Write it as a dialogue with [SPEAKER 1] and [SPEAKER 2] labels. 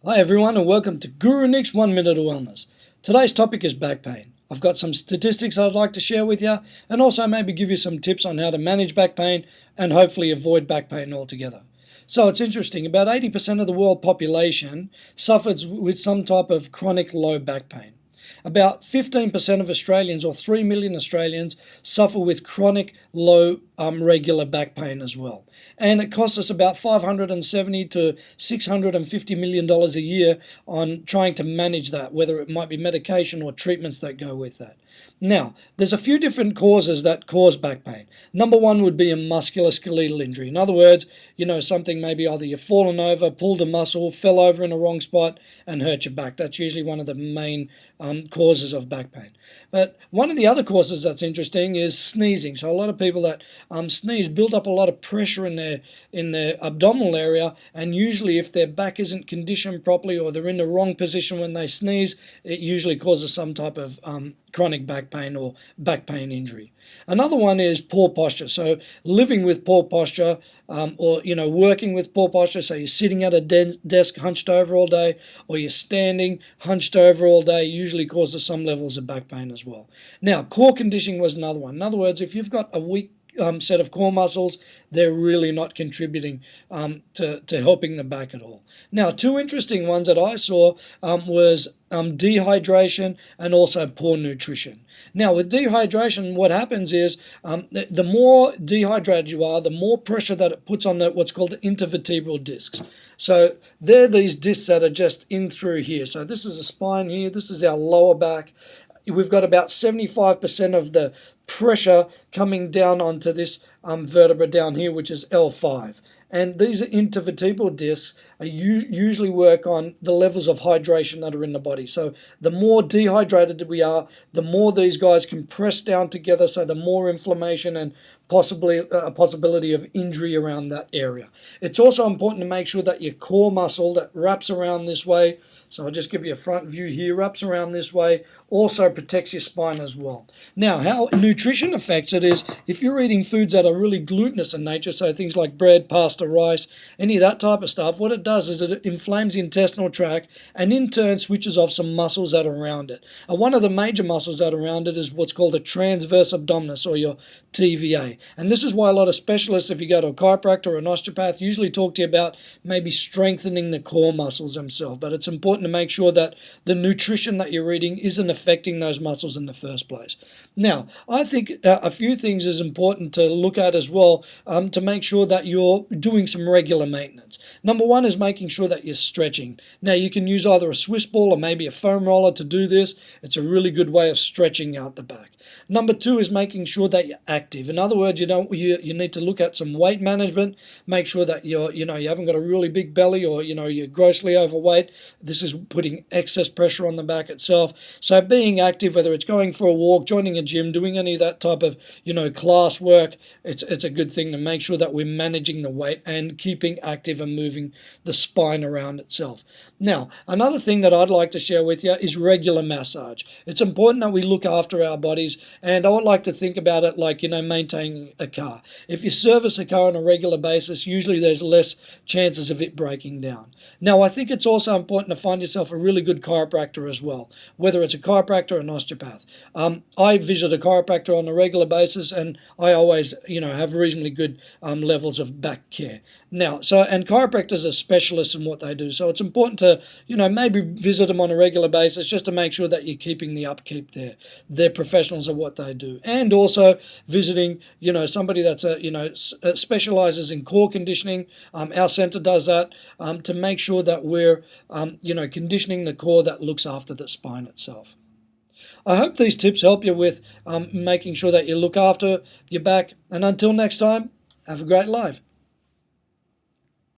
[SPEAKER 1] Hi everyone and welcome to Guru Nick's 1 Minute of Wellness. Today's topic is back pain. I've got some statistics I'd like to share with you and also maybe give you some tips on how to manage back pain and hopefully avoid back pain altogether. So it's interesting, about 80% of the world population suffers with some type of chronic low back pain. About 15% of Australians, or 3 million Australians, suffer with chronic low regular back pain as well. And it costs us about $570 to $650 million a year on trying to manage that, whether it might be medication or treatments that go with that. Now, there's a few different causes that cause back pain. Number one would be a musculoskeletal injury. In other words, something maybe either you've fallen over, pulled a muscle, fell over in the wrong spot and hurt your back. That's usually one of the main causes of back pain. But one of the other causes that's interesting is sneezing. So a lot of people that sneeze build up a lot of pressure in their abdominal area, and usually if their back isn't conditioned properly or they're in the wrong position when they sneeze, it usually causes some type of chronic back pain or back pain injury. Another one is poor posture. So living with poor posture or working with poor posture, so you're sitting at a desk hunched over all day or you're standing hunched over all day, usually causes some levels of back pain as well. Now, core conditioning was another one. In other words, if you've got a weak set of core muscles, they're really not contributing to helping the back at all. Now, two interesting ones that I saw was dehydration and also poor nutrition. Now, with dehydration, what happens is the more dehydrated you are, the more pressure that it puts on what's called the intervertebral discs. So they're these discs that are just in through here. So this is the spine here, this is our lower back. We've got about 75% of the pressure coming down onto this vertebra down here, which is L5. And these intervertebral discs usually work on the levels of hydration that are in the body. So the more dehydrated we are, the more these guys compress down together, so the more inflammation and possibly a possibility of injury around that area. It's also important to make sure that your core muscle that wraps around this way, so I'll just give you a front view here, wraps around this way, also protects your spine as well. Now, how nutrition affects it is if you're eating foods that are really glutinous in nature, so things like bread, pasta, rice, any of that type of stuff, what it does is it inflames the intestinal tract and in turn switches off some muscles that are around it. And one of the major muscles that are around it is what's called a transverse abdominis, or your TVA. And this is why a lot of specialists, if you go to a chiropractor or an osteopath, usually talk to you about maybe strengthening the core muscles themselves. But it's important to make sure that the nutrition that you're eating isn't affecting those muscles in the first place. Now, I think a few things is important to look at as well to make sure that you're doing some regular maintenance. Number one is making sure that you're stretching. Now, you can use either a Swiss ball or maybe a foam roller to do this. It's a really good way of stretching out the back. Number two is making sure that you're active. In other words, you need to look at some weight management. Make sure that you haven't got a really big belly or you're grossly overweight. This is putting excess pressure on the back itself. So being active, whether it's going for a walk, joining a gym, doing any of that type of class work, it's a good thing to make sure that we're managing the weight and keeping active and moving the spine around itself. Now, another thing that I'd like to share with you is regular massage. It's important that we look after our bodies, and I would like to think about it like maintaining a car. If you service a car on a regular basis, usually there's less chances of it breaking down. Now, I think it's also important to find yourself a really good chiropractor as well, whether it's a chiropractor or an osteopath. I visit a chiropractor on a regular basis, and I always have reasonably good levels of back care. Now, and chiropractors are specialists in what they do, so it's important to maybe visit them on a regular basis just to make sure that you're keeping the upkeep there. They're professionals at what they do, and also visiting somebody that's specializes in core conditioning. Our center does that to make sure that we're conditioning the core that looks after the spine itself. I hope these tips help you with making sure that you look after your back, and until next time, have a great life.